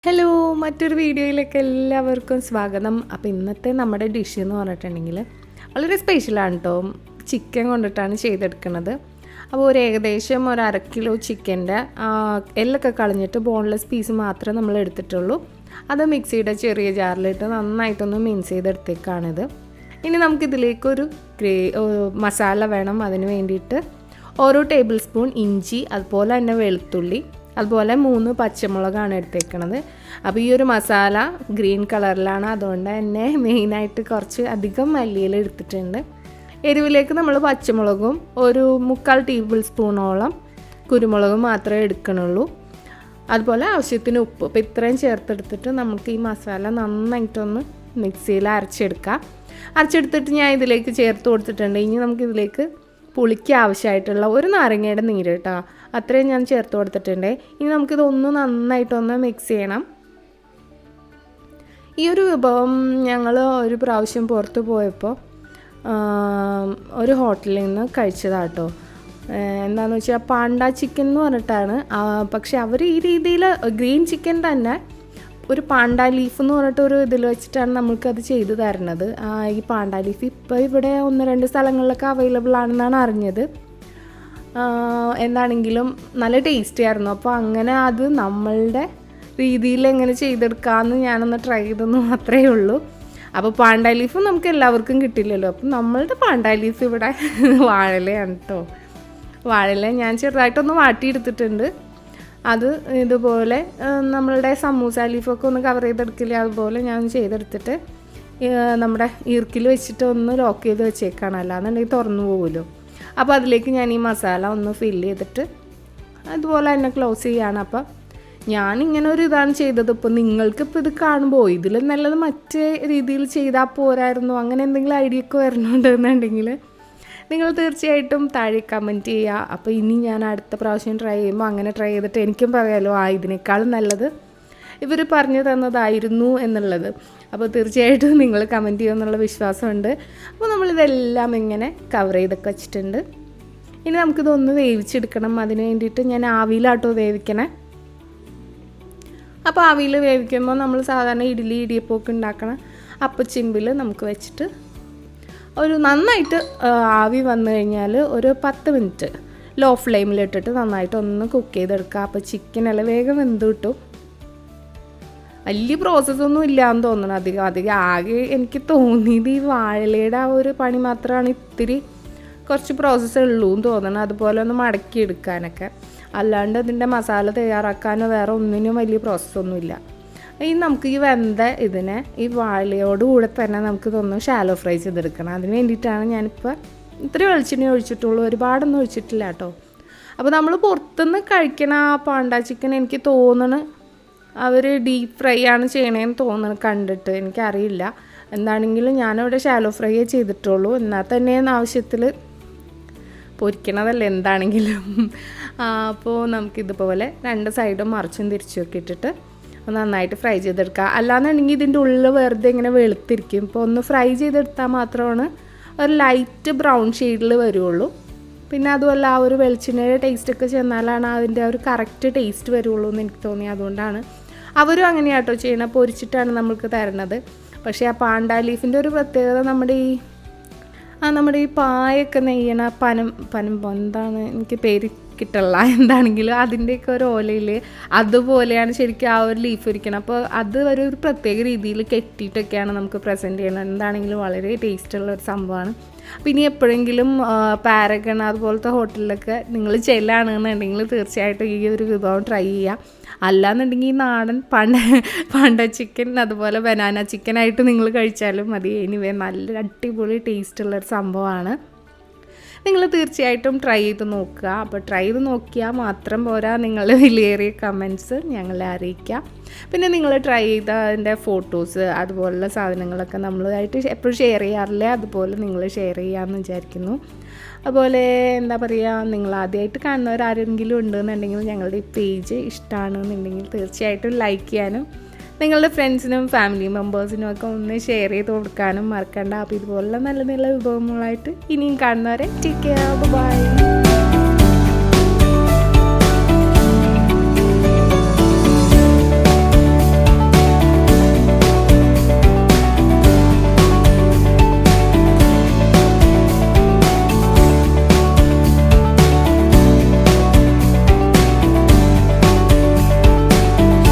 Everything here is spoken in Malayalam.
ഹലോ മറ്റൊരു വീഡിയോയിലേക്ക് എല്ലാവർക്കും സ്വാഗതം. അപ്പോൾ ഇന്നത്തെ നമ്മുടെ ഡിഷ് എന്ന് പറഞ്ഞിട്ടുണ്ടെങ്കിൽ വളരെ സ്പെഷ്യലാണ് കേട്ടോ. ചിക്കൻ കൊണ്ടിട്ടാണ് ചെയ്തെടുക്കുന്നത്. അപ്പോൾ ഏകദേശം ഒരു 1/2 കിലോ ചിക്കൻ്റെ എല്ലൊക്കെ കളഞ്ഞിട്ട് ബോൺലെസ് പീസ് മാത്രമേ നമ്മൾ എടുത്തിട്ടുള്ളൂ. അത് മിക്സിയുടെ ചെറിയ ജാറിലിട്ട് നന്നായിട്ടൊന്ന് മിക്സ് ചെയ്തെടുത്തേക്കാണിത്. ഇനി നമുക്കിതിലേക്കൊരു മസാല വേണം. അതിന് വേണ്ടിയിട്ട് ഓരോ ടേബിൾ സ്പൂൺ ഇഞ്ചി, അതുപോലെ തന്നെ വെളുത്തുള്ളി, അതുപോലെ 3 പച്ചമുളകാണ് എടുത്തേക്കണത്. അപ്പോൾ ഈ ഒരു മസാല ഗ്രീൻ കളറിലാണ്, അതുകൊണ്ട് തന്നെ മെയിനായിട്ട് കുറച്ച് അധികം മല്ലിയില എടുത്തിട്ടുണ്ട്. എരിവിലേക്ക് നമ്മൾ പച്ചമുളകും ഒരു 3/4 ടേബിൾ സ്പൂണോളം കുരുമുളകും മാത്രമേ എടുക്കണുള്ളൂ. അതുപോലെ ആവശ്യത്തിന് ഉപ്പ്. അപ്പോൾ ഇത്രയും ചേർത്തെടുത്തിട്ട് നമുക്ക് ഈ മസാല നന്നായിട്ടൊന്ന് മിക്സിയിൽ അരച്ചെടുത്തിട്ട് ഞാൻ ഇതിലേക്ക് ചേർത്ത് കൊടുത്തിട്ടുണ്ട്. ഇനി നമുക്കിതിലേക്ക് പുളിക്ക് ആവശ്യമായിട്ടുള്ള ഒരു നാരങ്ങയുടെ നീര് കേട്ടോ, അത്രയും ഞാൻ ചേർത്ത് കൊടുത്തിട്ടുണ്ട്. ഇനി നമുക്കിതൊന്ന് നന്നായിട്ടൊന്ന് മിക്സ് ചെയ്യണം. ഈ ഒരു വിഭവം ഞങ്ങൾ ഒരു പ്രാവശ്യം പുറത്ത് പോയപ്പോൾ ഒരു ഹോട്ടലിൽ നിന്ന് കഴിച്ചതാട്ടോ. എന്താണെന്ന് വെച്ചാൽ പാണ്ട ചിക്കൻ എന്ന് പറഞ്ഞിട്ടാണ്. പക്ഷെ അവർ ഈ രീതിയിൽ ഗ്രീൻ ചിക്കൻ തന്നെ ഒരു പാണ്ട ലീഫ് എന്ന് പറഞ്ഞിട്ട് ഒരു ഇതിൽ വെച്ചിട്ടാണ് നമ്മൾക്കത് ചെയ്തു തരുന്നത്. ഈ പാണ്ട ലീഫ് ഇപ്പോൾ ഇവിടെ 1-2 സ്ഥലങ്ങളിലൊക്കെ അവൈലബിൾ ആണെന്നാണ് അറിഞ്ഞത്. എന്താണെങ്കിലും നല്ല ടേസ്റ്റി ആയിരുന്നു. അപ്പോൾ അങ്ങനെ അത് നമ്മളുടെ രീതിയിൽ എങ്ങനെ ചെയ്തെടുക്കാമെന്ന് ഞാനൊന്ന് ട്രൈ ചെയ്തെന്ന് മാത്രമേ ഉള്ളൂ. അപ്പോൾ പാണ്ട ലീഫ് നമുക്ക് എല്ലാവർക്കും കിട്ടില്ലല്ലോ. അപ്പം നമ്മളുടെ പാണ്ട ലീഫ് ഇവിടെ വാഴയിലയാണ് കേട്ടോ. വാഴയില ഞാൻ ചെറുതായിട്ടൊന്ന് വാട്ടിയെടുത്തിട്ടുണ്ട്. അത് ഇതുപോലെ നമ്മളുടെ സമൂസ ലീഫൊക്കെ ഒന്ന് കവർ ചെയ്തെടുക്കില്ല, അതുപോലെ ഞാൻ ചെയ്തെടുത്തിട്ട് നമ്മുടെ ഈർക്കിൽ വെച്ചിട്ട് ഒന്ന് ലോക്ക് ചെയ്ത് വെച്ചേക്കാണ്, അല്ലാന്നുണ്ടെങ്കിൽ തുറന്നു പോകുമല്ലോ. അപ്പോൾ അതിലേക്ക് ഞാൻ ഈ മസാല ഒന്ന് ഫില്ല് ചെയ്തിട്ട് അതുപോലെ തന്നെ ക്ലോസ് ചെയ്യാണ്. അപ്പം ഞാനിങ്ങനെ ഒരു ഇതാണ് ചെയ്തത്. ഇപ്പോൾ നിങ്ങൾക്കിപ്പോൾ ഇത് കാണുമ്പോൾ ഇതിൽ നല്ലത് മറ്റേ രീതിയിൽ ചെയ്താൽ പോരായിരുന്നു, അങ്ങനെ എന്തെങ്കിലും ഐഡിയ ഒക്കെ വരണുണ്ടെന്നുണ്ടെങ്കിൽ നിങ്ങൾ തീർച്ചയായിട്ടും താഴെ കമൻറ്റ് ചെയ്യുക. അപ്പോൾ ഇനി ഞാൻ അടുത്ത പ്രാവശ്യം ട്രൈ ചെയ്യുമ്പോൾ അങ്ങനെ ട്രൈ ചെയ്തിട്ട് എനിക്കും പറയാമല്ലോ ഇതിനേക്കാളും നല്ലത് ഇവർ പറഞ്ഞു തന്നതായിരുന്നു എന്നുള്ളത്. അപ്പോൾ തീർച്ചയായിട്ടും നിങ്ങൾ കമൻറ്റ് ചെയ്യുമെന്നുള്ള വിശ്വാസമുണ്ട്. അപ്പോൾ നമ്മളിതെല്ലാം ഇങ്ങനെ കവർ ചെയ്തൊക്കെ വെച്ചിട്ടുണ്ട്. ഇനി നമുക്കിതൊന്ന് വേവിച്ചെടുക്കണം. അതിന് വേണ്ടിയിട്ട് ഞാൻ ആവിയിലാട്ടോ വേവിക്കണേ. അപ്പോൾ ആവിയിൽ വേവിക്കുമ്പോൾ നമ്മൾ സാധാരണ ഇടിയപ്പമൊക്കെ ഉണ്ടാക്കണ അപ്പച്ചിമ്പിൽ നമുക്ക് വെച്ചിട്ട് ഒരു നന്നായിട്ട് ആവി വന്നു കഴിഞ്ഞാൽ ഒരു 10 മിനിറ്റ് ലോ ഫ്ലെയിമിലിട്ടിട്ട് നന്നായിട്ട് ഒന്ന് കുക്ക് ചെയ്തെടുക്കുക. അപ്പോൾ ചിക്കനെല്ലാം വേഗം വെന്ത് കിട്ടും. വലിയ പ്രോസസ്സൊന്നും ഇല്ലയെന്ന് തോന്നണം. അധികം ആകെ എനിക്ക് തോന്നിയത് ഈ വാഴയിലയുടെ ആ ഒരു പണി മാത്രമാണ് ഇത്തിരി കുറച്ച് പ്രോസസ്സ് ഉള്ളൂ എന്ന് തോന്നണം. അതുപോലെ ഒന്ന് മടക്കിയെടുക്കാനൊക്കെ, അല്ലാണ്ട് അതിൻ്റെ മസാല തയ്യാറാക്കാനോ വേറെ ഒന്നിനും വലിയ പ്രോസസ്സൊന്നുമില്ല. ഇനി നമുക്ക് ഈ വെന്ത ഇതിനെ ഈ വാഴയോട് കൂടെ തന്നെ നമുക്കിതൊന്ന് ഷാലോ ഫ്രൈ ചെയ്തെടുക്കണം. അതിന് വേണ്ടിയിട്ടാണ് ഞാനിപ്പോൾ ഇത്രയും വെളിച്ചെണ്ണ ഒഴിച്ചിട്ടുള്ളൂ, ഒരുപാടൊന്നും ഒഴിച്ചിട്ടില്ല കേട്ടോ. അപ്പോൾ നമ്മൾ പുറത്തുനിന്ന് കഴിക്കണ ആ പാണ്ട ചിക്കൻ എനിക്ക് തോന്നണ് അവർ ഡീപ്പ് ഫ്രൈ ആണ് ചെയ്യണേന്ന് തോന്നണം കണ്ടിട്ട്, എനിക്കറിയില്ല. എന്താണെങ്കിലും ഞാനിവിടെ ഷാലോ ഫ്രൈ ചെയ്തിട്ടുള്ളൂ. എന്നാൽ തന്നെ ആവശ്യത്തിൽ പൊരിക്കണതല്ല എന്താണെങ്കിലും. അപ്പോൾ നമുക്കിതുപോലെ 2 സൈഡും മറിച്ചും തിരിച്ചുമൊക്കെ ഇട്ടിട്ട് നന്നായിട്ട് ഫ്രൈ ചെയ്തെടുക്കുക. അല്ലാന്നുണ്ടെങ്കിൽ ഇതിൻ്റെ ഉള്ളിൽ വെറുതെ ഇങ്ങനെ വെളുത്തിരിക്കും. ഇപ്പോൾ ഒന്ന് ഫ്രൈ ചെയ്തെടുത്താൽ മാത്രമാണ് ഒരു ലൈറ്റ് ബ്രൗൺ ഷെയ്ഡിൽ വരുള്ളൂ. പിന്നെ അതുമല്ല ആ ഒരു വെളിച്ചെണ്ണയുടെ ടേസ്റ്റൊക്കെ ചെന്നാലാണ് അതിൻ്റെ ഒരു കറക്റ്റ് ടേസ്റ്റ് വരുള്ളൂ എന്ന് എനിക്ക് തോന്നി. അതുകൊണ്ടാണ് അവരും അങ്ങനെയാട്ടോ ചെയ്യണം, പൊരിച്ചിട്ടാണ് നമ്മൾക്ക് തരണത്. പക്ഷേ ആ പാണ്ട ലീഫിൻ്റെ ഒരു പ്രത്യേകത നമ്മുടെ ഈ പായൊക്കെ നെയ്യണ പനം എന്താണ് എനിക്ക് പേര് കിട്ടില്ല, എന്താണെങ്കിലും അതിൻ്റെയൊക്കെ ഒരു ഓലയിൽ അതുപോലെയാണ് ശരിക്കും ആ ഒരു ലീഫ് ഇരിക്കണം. അപ്പോൾ അത് ഒരു പ്രത്യേക രീതിയിൽ കെട്ടിയിട്ടൊക്കെയാണ് നമുക്ക് പ്രസൻറ്റ് ചെയ്യണം. എന്താണെങ്കിലും വളരെ ടേസ്റ്റുള്ള ഒരു സംഭവമാണ്. അപ്പോൾ ഇനി എപ്പോഴെങ്കിലും പാരഗൺ അതുപോലത്തെ ഹോട്ടലിലൊക്കെ നിങ്ങൾ ചെല്ലാണെന്നുണ്ടെങ്കിൽ തീർച്ചയായിട്ടും ഈ ഒരു വിഭവം ട്രൈ ചെയ്യുക. അല്ലാന്നുണ്ടെങ്കിൽ ഈ നാടൻ പാണ്ട ചിക്കൻ അതുപോലെ ബനാന ചിക്കനായിട്ട് നിങ്ങൾ കഴിച്ചാലും മതി. എനിവേ നല്ല അടിപൊളി ടേസ്റ്റുള്ളൊരു സംഭവമാണ്. നിങ്ങൾ തീർച്ചയായിട്ടും ട്രൈ ചെയ്ത് നോക്കുക. അപ്പോൾ ട്രൈ ചെയ്ത് നോക്കിയാൽ മാത്രം പോരാ, നിങ്ങളുടെ വിലയേറിയ കമൻറ്റ്സ് ഞങ്ങളെ അറിയിക്കുക. പിന്നെ നിങ്ങൾ ട്രൈ ചെയ്ത അതിൻ്റെ ഫോട്ടോസ് അതുപോലുള്ള സാധനങ്ങളൊക്കെ നമ്മളായിട്ട് എപ്പോഴും ഷെയർ ചെയ്യാറില്ലേ, അതുപോലെ നിങ്ങൾ ഷെയർ ചെയ്യാമെന്ന് വിചാരിക്കുന്നു. അതുപോലെ എന്താ പറയുക, നിങ്ങൾ ആദ്യമായിട്ട് കാണുന്നവരാരെങ്കിലും ഉണ്ടെന്നുണ്ടെങ്കിൽ ഞങ്ങളുടെ ഈ പേജ് ഇഷ്ടമാണെന്നുണ്ടെങ്കിൽ തീർച്ചയായിട്ടും ലൈക്ക് ചെയ്യാനും നിങ്ങളുടെ ഫ്രണ്ട്സിനും ഫാമിലി മെമ്പേഴ്സിനും ഒക്കെ ഒന്ന് ഷെയർ ചെയ്ത് കൊടുക്കാനും മറക്കണ്ട. അപ്പോൾ ഇതുപോലുള്ള നല്ല നല്ല വിഭവങ്ങളായിട്ട് ഇനിയും കാണുന്നവരെ ടേക്ക് കെയർ, ബൈ.